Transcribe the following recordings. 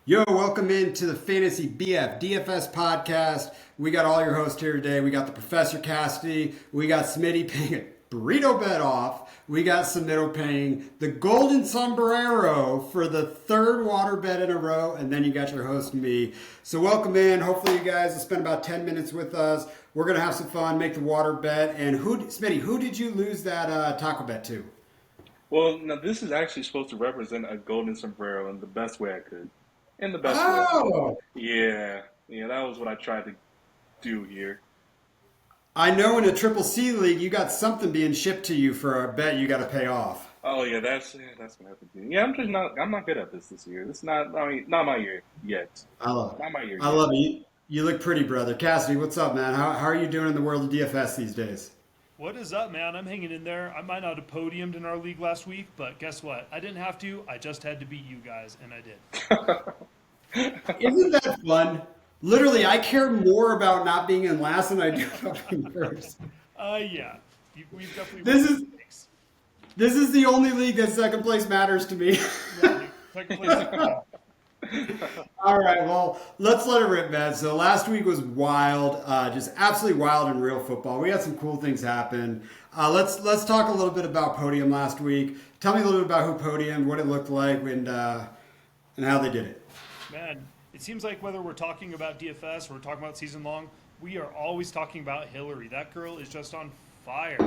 Yo, welcome into the Fantasy DFS podcast. We got all your hosts here today. We got the Professor Cassidy. We got Smitty paying a burrito bet off. We got Sombrero paying the golden sombrero for the third water bet in a row. And then you got your host, me. So welcome in. Hopefully you guys will spend about 10 minutes with us. We're going to have some fun, make the water bet. And Smitty, who did you lose that taco bet to? Well, now this is actually supposed to represent a golden sombrero in the best way I could. In the best way I could. Oh, Yeah, that was what I tried to do here. I know in a Triple C league, you got something being shipped to you for a bet you got to pay off. Oh yeah, that's what I have to do. Yeah, I'm not good at this year. This is not my year yet. I love it. Not my year I yet. love it. You look pretty, brother. Cassidy, what's up, man? How are you doing in the world of DFS these days? What is up, man? I'm hanging in there. I might not have podiumed in our league last week, but guess what? I didn't have to. I just had to beat you guys, and I did. Isn't that fun? Literally, I care more about not being in last than I do about being first. Yeah. We've definitely This worked is some mistakes. this is the only league that second place matters to me. Yeah, second place is fine. All right, well, let's let it rip, man. So last week was wild, just absolutely wild in real football. We had some cool things happen. Let's talk a little bit about Podium last week. Tell me a little bit about who podiumed, what it looked like, and how they did it. Man, it seems like whether we're talking about DFS or we're talking about season long, we are always talking about Hillary. That girl is just on fire.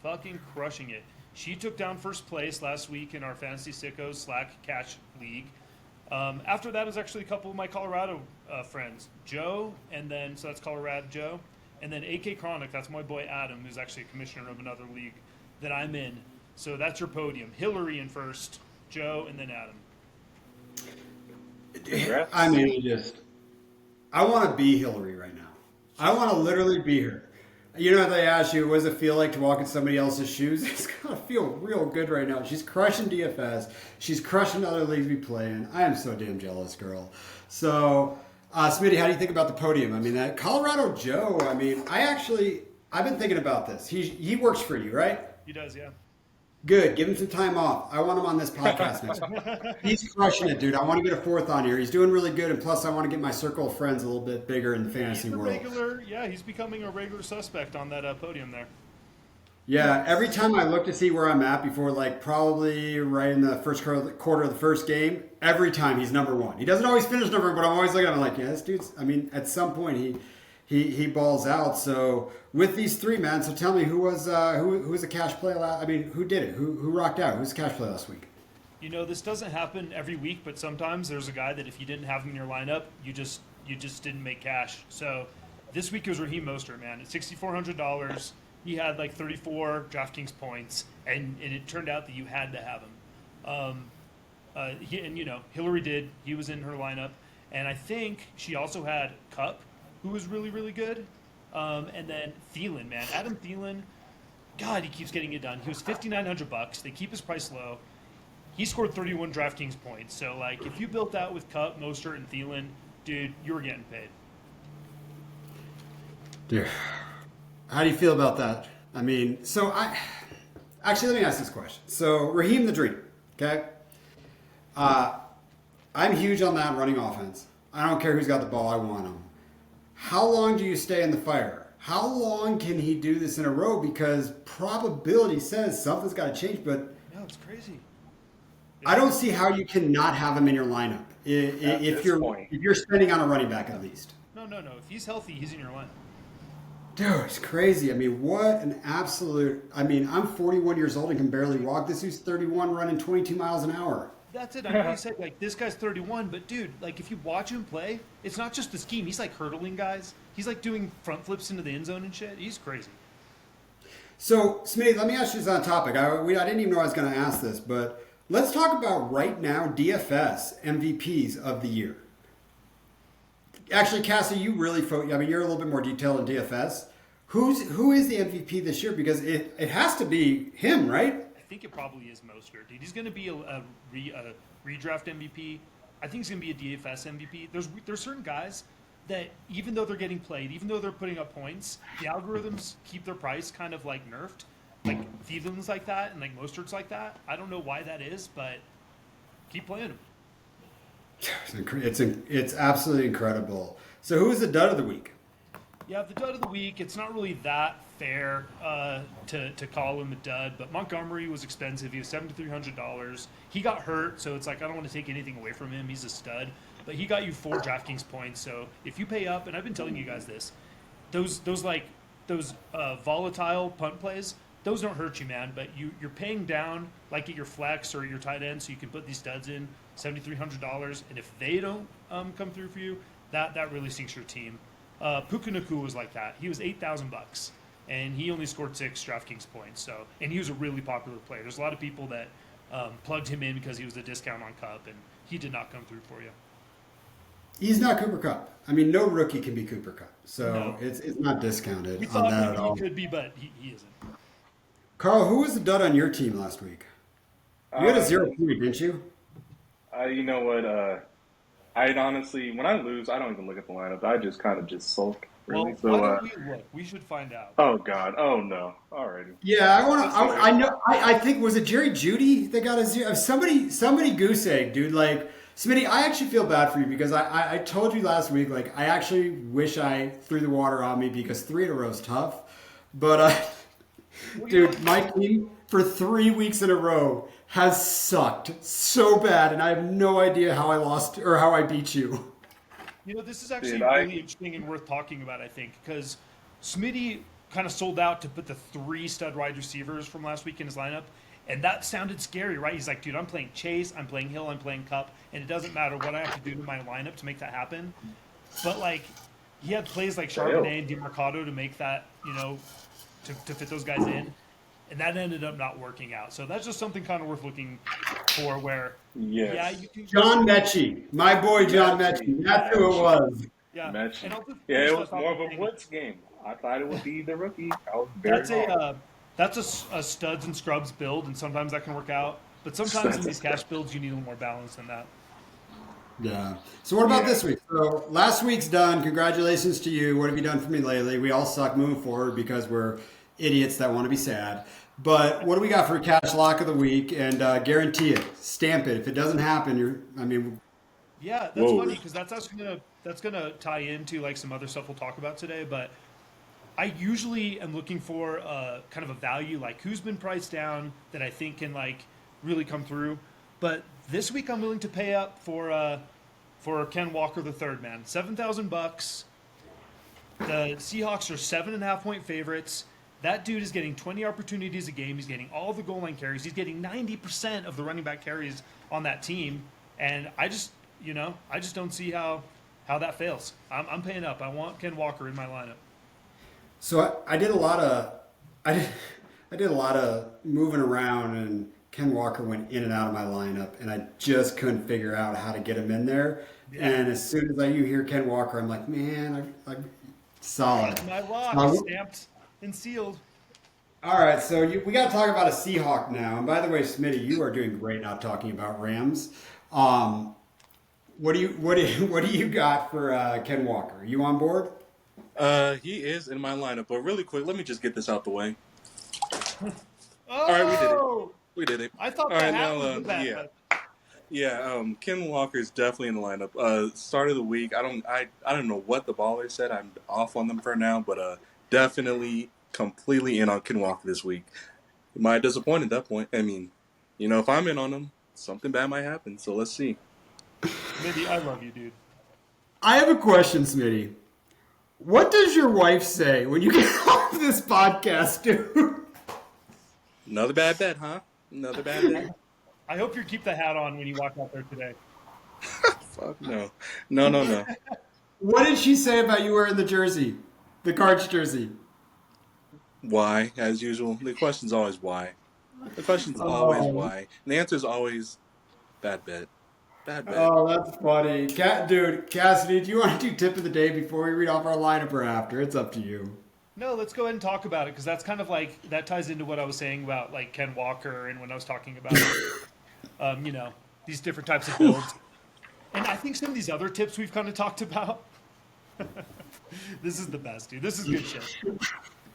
Fucking crushing it. She took down first place last week in our Fantasy Sickos Slack Catch League. After that was actually a couple of my Colorado friends, Joe, and then, so that's Colorado Joe, and then AK Chronic, that's my boy Adam, who's actually a commissioner of another league that I'm in. So that's your podium. Hillary in first, Joe, and then Adam. I Congrats. mean, I want to be Hillary right now. I want to literally be her. You know, if they ask you, what does it feel like to walk in somebody else's shoes? It's going to feel real good right now. She's crushing DFS. She's crushing other leagues we play in. I am so damn jealous, girl. So, Smitty, how do you think about the podium? I mean, that Colorado Joe, I've been thinking about this. He works for you, right? He does, yeah. Good. Give him some time off. I want him on this podcast next week. He's crushing it, dude. I want to get a fourth on here. He's doing really good, and plus, I want to get my circle of friends a little bit bigger in the fantasy He's a world. regular, yeah, he's becoming a regular suspect on that podium there. Yeah, every time I look to see where I'm at before, like probably right in the first quarter of the first game, every time he's number one. He doesn't always finish number one, but I'm always looking at him like, yeah, this dude's. I mean, at some point he balls out. So with these three, man. So tell me who was a cash play? I mean, who did it? Who rocked out? Who's a cash play last week? You know, this doesn't happen every week, but sometimes there's a guy that if you didn't have him in your lineup, you just didn't make cash. So this week it was Raheem Mostert, man. At $6,400, he had like 34 DraftKings points, and it turned out that you had to have him. Hillary did. He was in her lineup, and I think she also had Cup, who was really really good, and then Thielen, man, Adam Thielen. God, he keeps getting it done. He was $5,900. They keep his price low. He scored 31 DraftKings points. So, like, if you built that with Cup, Mostert, and Thielen, dude, you were getting paid. Dude, how do you feel about that? I mean, let me ask this question. So Raheem the Dream, okay? I'm huge on that running offense. I don't care who's got the ball. I want him. How long do you stay in the fire? How long can he do this in a row? Because probability says something's got to change, but No, it's crazy. I don't see how you cannot have him in your lineup At if this you're point. if you're spending on a running back at least. No, no, no. If he's healthy, he's in your lineup. Dude, it's crazy. I mean, what an absolute. I mean, I'm 41 years old and can barely walk. This dude's 31 running 22 miles an hour. That's it. I know you said, like, this guy's 31, but, dude, like, if you watch him play, it's not just the scheme. He's, like, hurdling guys. He's, like, doing front flips into the end zone and shit. He's crazy. So, Smitty, let me ask you this on a topic. I didn't even know I was going to ask this, but let's talk about right now DFS MVPs of the year. Actually, Cassie, you really I mean, you're a little bit more detailed in DFS. Who is the MVP this year? Because it has to be him, right? I think it probably is Mostert, dude. He's going to be a redraft MVP. I think he's going to be a DFS MVP. There's certain guys that even though they're getting played, even though they're putting up points, the algorithms keep their price kind of like nerfed. Like Thielen's like that, and like Mostert's like that. I don't know why that is, but keep playing him. It's absolutely incredible. So who was the dud of the week? Yeah, the dud of the week. It's not really that fair to call him a dud, but Montgomery was expensive. He was $7,300. He got hurt, so it's like I don't want to take anything away from him. He's a stud, but he got you 4 DraftKings points. So if you pay up, and I've been telling you guys this, those volatile punt plays, those don't hurt you, man. But you're paying down like at your flex or your tight end, so you can put these studs in $7,300, and if they don't come through for you, that really sinks your team. Puka Nacua was like that. He was $8,000, and he only scored 6 DraftKings points. So, and he was a really popular player. There's a lot of people that plugged him in because he was a discount on Cup, and he did not come through for you. He's not Cooper Cup. I mean, no rookie can be Cooper Cup, so No. it's not discounted We on thought that at maybe all. he could be, but he isn't. Carl, who was the dud on your team last week? You had a 0 point, didn't you? You know what? I'd honestly, when I lose, I don't even look at the lineup. I just kind of just sulk, really. Well, So, why don't we look? We should find out. oh God, oh no, already. Yeah, I know. I think was it Jerry Judy that got a 0? Somebody goose egg, dude. Like Smitty, I actually feel bad for you because I told you last week. Like I actually wish I threw the water on me because 3 in a row is tough. But dude, my team for 3 weeks in a row has sucked so bad, and I have no idea how I lost or how I beat you. You know, this is actually Dude, really interesting and worth talking about, I think, because Smitty kind of sold out to put the 3 stud wide receivers from last week in his lineup, and that sounded scary, right? He's like, dude, I'm playing Chase, I'm playing Hill, I'm playing Cup, and it doesn't matter what I have to do to my lineup to make that happen. But, like, he had plays like Charbonnet and DeMarcado to make that, you know, to fit those guys in, and that ended up not working out. So that's just something kind of worth looking for where, Yes. yeah, you can... John Mechie, my boy John Mechie. That's who it was. Yeah, Match. and I'll just Yeah, finish it my was thought more of by a saying blitz game. I thought it would be the rookie. I was very wrong. that's a studs and scrubs build, and sometimes that can work out. But sometimes in these cash builds, you need a little more balance than that. Yeah. So what about Yeah. this week? So last week's done. Congratulations to you. What have you done for me lately? We all suck moving forward because we're idiots that want to be sad. But what do we got for a cash lock of the week? And guarantee it, stamp it. If it doesn't happen, Yeah, that's Whoa. funny because that's gonna tie into like some other stuff we'll talk about today. But I usually am looking for kind of a value, like who's been priced down that I think can like really come through. But this week I'm willing to pay up for Ken Walker the third, man. $7,000. The Seahawks are 7.5 point favorites. That dude is getting 20 opportunities a game. He's getting all the goal line carries. He's getting 90% of the running back carries on that team. And I just don't see how that fails. I'm paying up. I want Ken Walker in my lineup. So I did a lot of I did a lot of moving around, and Ken Walker went in and out of my lineup, and I just couldn't figure out how to get him in there. Yeah. And as soon as you hear Ken Walker, I'm like, man, I solid. My lock Solid. stamped and sealed. All right, so we got to talk about a Seahawk now. And by the way, Smitty, you are doing great not talking about Rams. What do you got for Ken Walker? Are you on board? He is in my lineup, but really quick, let me just get this out the way. Oh, right, we did it. We did it. I thought All that right, happened now, with that. yeah. but- Yeah, Ken Walker is definitely in the lineup. Start of the week, I don't know what the baller said. I'm off on them for now, but definitely completely in on Ken Walker this week. Might disappoint at that point. I mean, if I'm in on him, something bad might happen. So let's see. Maybe I love you, dude. I have a question, Smitty. What does your wife say when you get off this podcast, dude? Another bad bet, huh? Another bad bet. I hope you keep the hat on when you walk out there today. Fuck no. No. What did she say about you wearing the jersey, the Cards jersey? Why? As usual, the question's always why. The question's always why. And the answer's always bad bet. Bad bet. Oh, that's funny. Dude, Cassidy, do you want to do tip of the day before we read off our lineup or after? It's up to you. No, let's go ahead and talk about it because that's kind of like that ties into what I was saying about like Ken Walker and when I was talking about these different types of builds. And I think some of these other tips we've kind of talked about. This is the best, dude. This is good shit.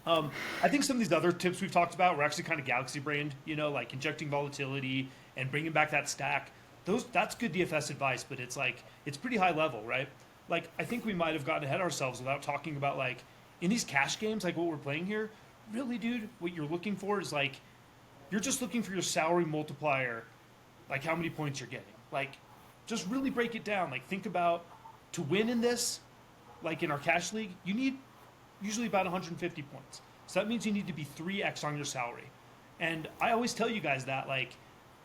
I think some of these other tips we've talked about were actually kind of galaxy brained, like injecting volatility and bringing back that stack. that's good DFS advice, but it's like it's pretty high level, right? Like I think we might have gotten ahead of ourselves without talking about like in these cash games, like what we're playing here. Really, dude, what you're looking for is like you're just looking for your salary multiplier, like how many points you're getting. Like just really break it down. Like think about to win in this, like in our cash league, you need usually about 150 points. So that means you need to be 3x on your salary. And I always tell you guys that like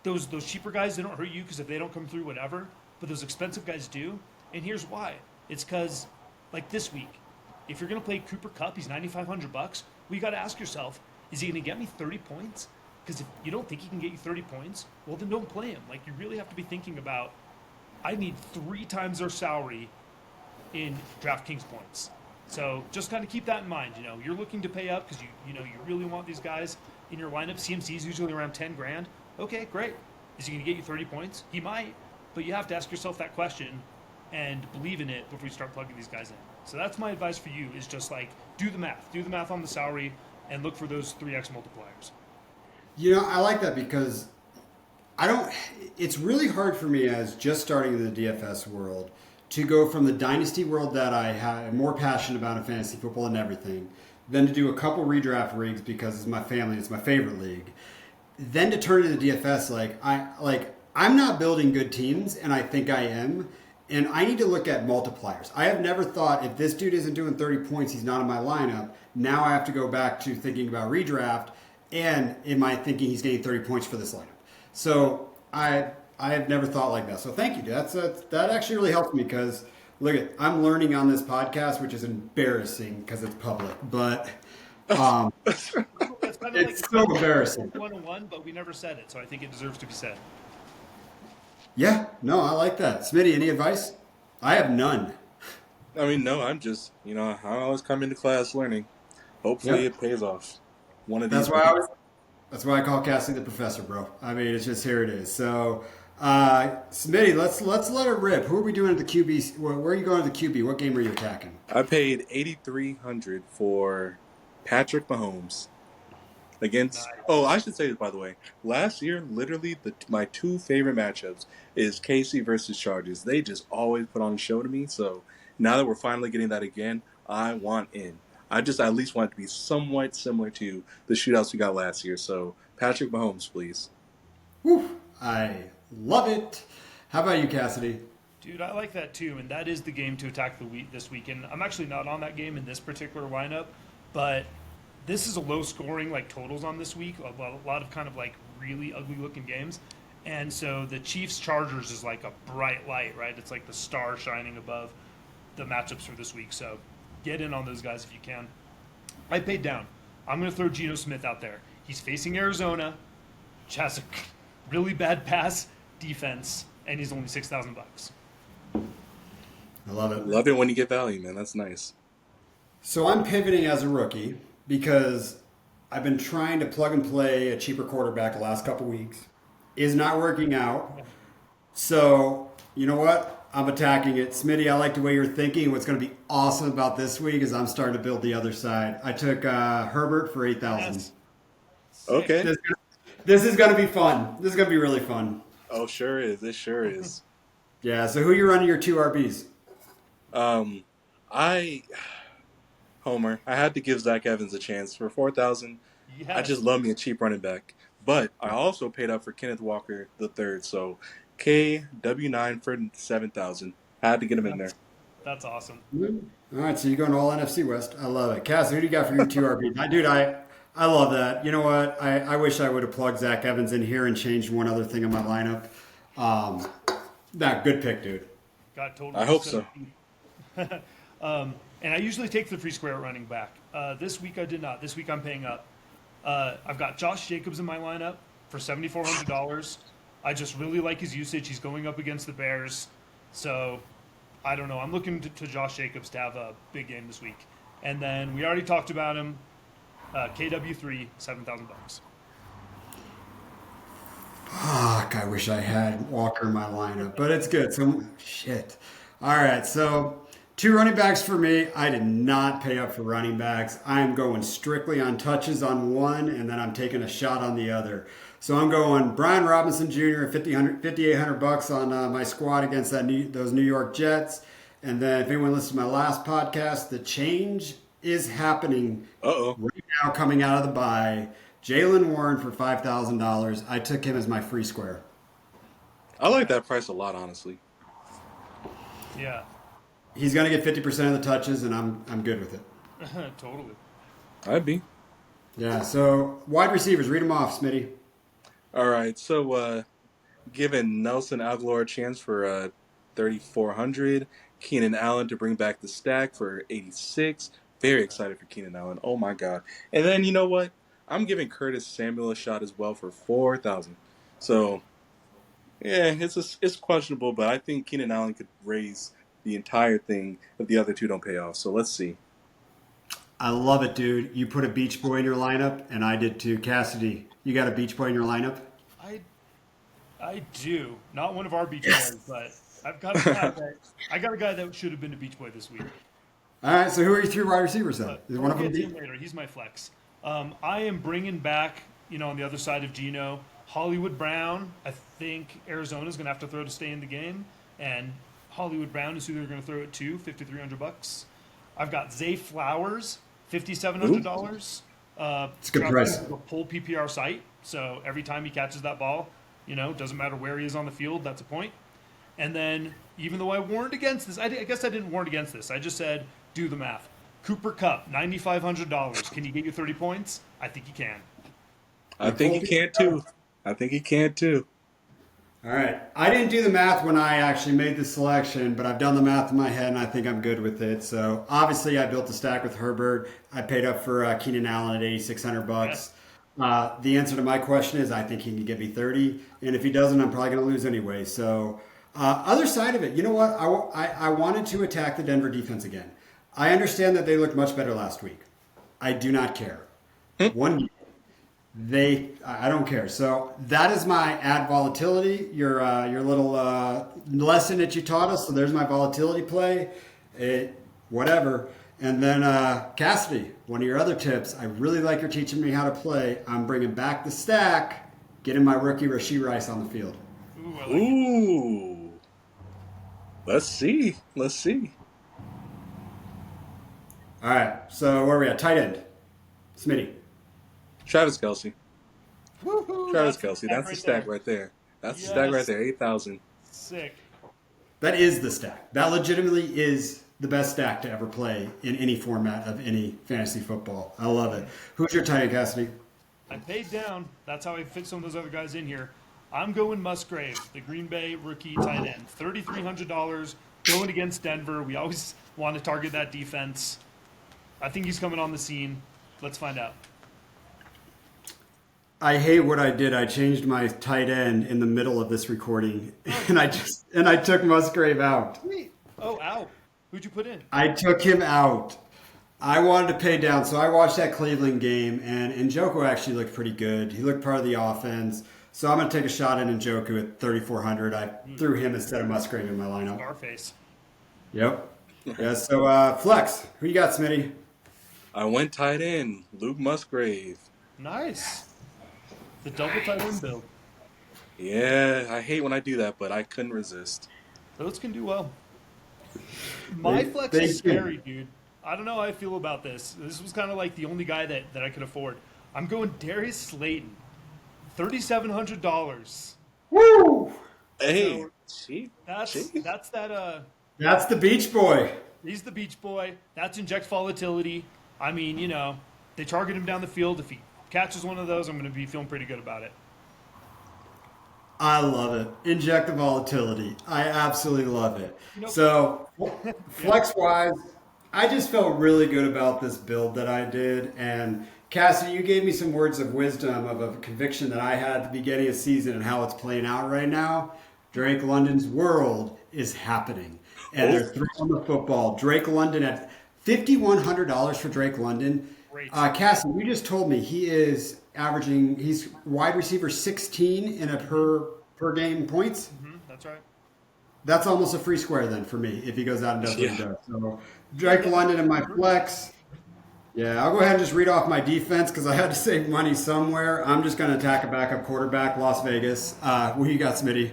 those cheaper guys, they don't hurt you because if they don't come through, whatever. But those expensive guys do. And here's why. It's because like this week, if you're gonna play Cooper Cup, he's $9,500. Well, you got to ask yourself, is he gonna get me 30 points? Because if you don't think he can get you 30 points, well then don't play him. Like you really have to be thinking about, I need 3 times their salary in DraftKings points. So just kind of keep that in mind. You know, you're looking to pay up because you really want these guys in your lineup. CMC is usually around 10 grand. Okay, great. Is he going to get you 30 points? He might, but you have to ask yourself that question and believe in it before you start plugging these guys in. So that's my advice for you is just like do the math on the salary and look for those 3x multipliers. You know, I like that because it's really hard for me as just starting in the DFS world to go from the dynasty world that I have more passionate about in fantasy football and everything, then to do a couple redraft rigs because it's my family, it's my favorite league, then to turn into DFS. I'm not building good teams, and I think I am, and I need to look at multipliers. I have never thought if this dude isn't doing 30 points, he's not in my lineup. Now I have to go back to thinking about redraft, and am I thinking he's getting 30 points for this lineup? So I have never thought like that. So thank you. That actually really helped me because I'm learning on this podcast, which is embarrassing because it's public, but It's kind of it's so embarrassing. 101, but we never said it, so I think it deserves to be said. Yeah, no, I like that. Smitty, any advice? I have none. I mean, no, I'm just, I always come into class learning. Hopefully it pays off. One of these. That's why I call Cassie the professor, bro. I mean, it's just here it is. So, Smitty, let's let it rip. Who are we doing at the QB? Where are you going to the QB? What game are you attacking? I paid $8,300 for Patrick Mahomes against. Nice. Oh, I should say this by the way. Last year, literally, my 2 favorite matchups is KC versus Chargers. They just always put on a show to me. So now that we're finally getting that again, I want in. I just at least want it to be somewhat similar to the shootouts we got last year. So Patrick Mahomes, please. Whew, I love it. How about you, Cassidy? Dude, I like that too, and that is the game to attack this weekend. I'm actually not on that game in this particular lineup, but this is a low scoring like totals on this week. A lot of kind of like really ugly looking games, and so the Chiefs Chargers is like a bright light, right? It's like the star shining above the matchups for this week. So get in on those guys if you can. I paid down. I'm going to throw Geno Smith out there. He's facing Arizona, which has a really bad pass defense, and he's only $6,000. I love it. Love it when you get value, man. That's nice. So I'm pivoting as a rookie because I've been trying to plug and play a cheaper quarterback the last couple weeks. Is not working out. So you know what? I'm attacking it. Smitty, I like the way you're thinking. What's going to be awesome about this week is I'm starting to build the other side. I took Herbert for 8,000. Yes. Okay. This is going to be fun. This is going to be really fun. Oh, sure is. It sure is. Yeah, so who you running your 2 RBs? Homer, I had to give Zach Evans a chance for 4,000. Yes. I just love me a cheap running back. But I also paid up for Kenneth Walker III, so KW9 for 7,000. I had to get him in there. That's awesome. All right, so you're going all NFC West. I love it. Cass, who do you got for your 2 RBs? Dude, I love that. You know what? I wish I would have plugged Zach Evans in here and changed one other thing in my lineup. Good pick, dude. Got totally. I hope so. And I usually take the free square at running back. This week I did not. This week I'm paying up. I've got Josh Jacobs in my lineup for $7,400. I just really like his usage. He's going up against the Bears. So, I don't know. I'm looking to Josh Jacobs to have a big game this week. And then we already talked about him. KW3, $7,000. Fuck, I wish I had Walker in my lineup, but it's good. So, shit. All right, so 2 running backs for me. I did not pay up for running backs. I'm going strictly on touches on one, and then I'm taking a shot on the other. So I'm going Brian Robinson Jr. at $5,800 on my squad against those New York Jets. And then if anyone listens to my last podcast, the change is happening Uh-oh. right now coming out of the bye. Jalen Warren for $5,000. I took him as my free square. I like that price a lot, honestly. Yeah. He's going to get 50% of the touches, and I'm good with it. Totally. I'd be. Yeah, so wide receivers, read them off, Smitty. All right, so giving Nelson Aguilar a chance for 3,400. Keenan Allen to bring back the stack for 86. Very excited for Keenan Allen. Oh my God! And then you know what? I'm giving Curtis Samuel a shot as well for 4,000. So yeah, it's questionable, but I think Keenan Allen could raise the entire thing if the other two don't pay off. So let's see. I love it, dude. You put a Beach Boy in your lineup, and I did too. Cassidy, you got a Beach Boy in your lineup? I do. Not one of our Beach Boys, but I've got a guy that should have been a Beach Boy this week. All right, so who are your three wide receivers then? Is one of them We'll get to him later. He's my flex. I am bringing back, on the other side of Geno, Hollywood Brown. I think Arizona's going to have to throw to stay in the game, and Hollywood Brown is who they're going to throw it to, $5,300. I've got Zay Flowers, $5,700. It's a good price. A full PPR site, so every time he catches that ball, doesn't matter where he is on the field, that's a point. And then, even though I warned against this, I guess I didn't warn against this. I just said, do the math. Cooper Kupp, $9,500. Can he get you 30 points? I think he can. I think he can too. All right. I didn't do the math when I actually made the selection, but I've done the math in my head, and I think I'm good with it. So, obviously, I built a stack with Herbert. I paid up for Keenan Allen at $8,600. The answer to my question is I think he can give me 30, and if he doesn't, I'm probably going to lose anyway. So, other side of it, you know what? I wanted to attack the Denver defense again. I understand that they looked much better last week. I do not care. One game. I don't care. So that is my add volatility. Your little lesson that you taught us. So there's my volatility play. Whatever. And then Cassidy, one of your other tips. I really like your teaching me how to play. I'm bringing back the stack, getting my rookie Rashee Rice on the field. Ooh, I like it. Ooh. Let's see. All right. So where are we at? Tight end. Smitty. Travis Kelce. Woo-hoo, Travis that's Kelce. That's the stack right there. That's the stack right there. 8,000. Sick. That is the stack. That legitimately is the best stack to ever play in any format of any fantasy football. I love it. Who's your tight end, Cassidy? I paid down. That's how I fit some of those other guys in here. I'm going Musgrave, the Green Bay rookie tight end. $3,300 going against Denver. We always want to target that defense. I think he's coming on the scene. Let's find out. I hate what I did. I changed my tight end in the middle of this recording, and I took Musgrave out. Sweet. Oh, out. Who'd you put in? I took him out. I wanted to pay down, so I watched that Cleveland game, and Njoku actually looked pretty good. He looked part of the offense, so I'm going to take a shot at Njoku at 3,400. I threw him instead of Musgrave in my lineup. Scarface. Yep. Yeah. So flex. Who you got, Smitty? I went tight end. Luke Musgrave. Nice. The double tight end build. Yeah, I hate when I do that, but I couldn't resist. Those can do well. My flex is scary, dude. I don't know how I feel about this. This was kind of like the only guy that I could afford. I'm going Darius Slayton. $3,700. Woo! Hey, That's that That's the Beach Boy. he's the Beach Boy. That's inject volatility. I mean, they target him down the field. If he catches one of those, I'm going to be feeling pretty good about it. I love it. Inject the volatility. I absolutely love it. So, flex-wise, I just felt really good about this build that I did. And, Cassie, you gave me some words of wisdom of a conviction that I had at the beginning of the season and how it's playing out right now. Drake London's world is happening. And they're throwing the football. Drake London at $5,100 for Drake London. Great. Cassie, you just told me he's wide receiver 16 in a per game points. That's right. That's almost a free square then for me if he goes out and does what he Yeah. does. So Drake London in my flex. Yeah, I'll go ahead and just read off my defense because I had to save money somewhere. I'm just going to attack a backup quarterback, Las Vegas. Who you got, Smitty?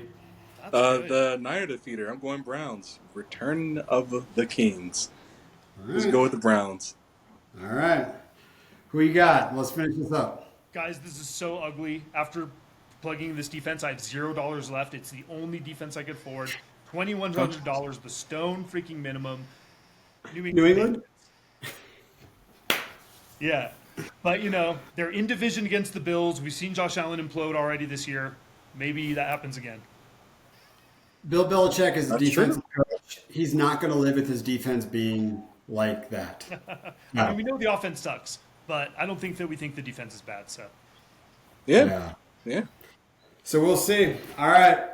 That's good. The Niner defeater. I'm going Browns. Return of the Kings. All Let's right. go with the Browns. All right. Who you got? Let's finish this up. Guys, this is so ugly. After plugging this defense, I have $0 left. It's the only defense I could afford. $2,100, the stone freaking minimum. New England? Yeah. But, you know, they're in division against the Bills. We've seen Josh Allen implode already this year. Maybe that happens again. Bill Belichick is a That's defensive coach. He's not going to live with his defense being like that. I mean, we know the offense sucks, but I don't think that we think the defense is bad. So, Yeah. So we'll see. All right.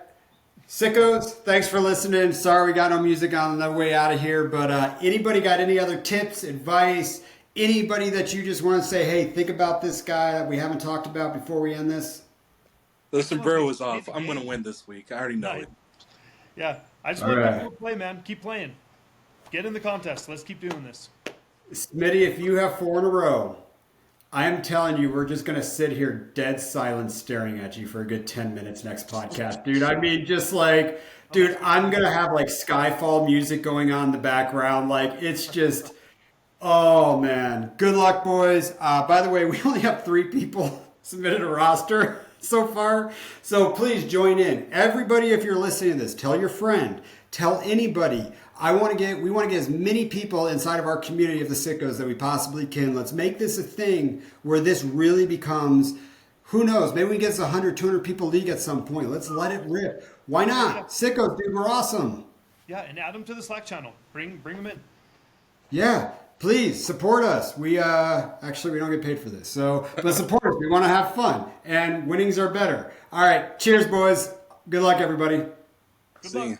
Sickos, thanks for listening. Sorry we got no music on the way out of here, but anybody got any other tips, advice, anybody that you just want to say, hey, think about this guy that we haven't talked about before we end this? The sombrero is off. I'm going to win this week. I already know Nice. it. yeah, I just All want right. people to play, man. Keep playing. Get in the contest. Let's keep doing this. Smitty, if you have 4 in a row, I am telling you, we're just going to sit here dead silent staring at you for a good 10 minutes next podcast. Dude, I mean, just like, dude, I'm going to have like Skyfall music going on in the background. Like, it's just, oh, man. Good luck, boys. By the way, we only have 3 people submitted a roster so far. So please join in. Everybody, if you're listening to this, tell your friend, tell anybody. We want to get as many people inside of our community of the sickos that we possibly can. Let's make this a thing where this really becomes, who knows, maybe we get 100, 200 people league at some point. Let's let it rip. Why not? Sickos, dude, we're awesome. Yeah, and add them to the Slack channel. Bring them in. Yeah, please support us. We actually we don't get paid for this. So, but support us. We want to have fun and winnings are better. All right, cheers boys. Good luck everybody. Good See luck. ya.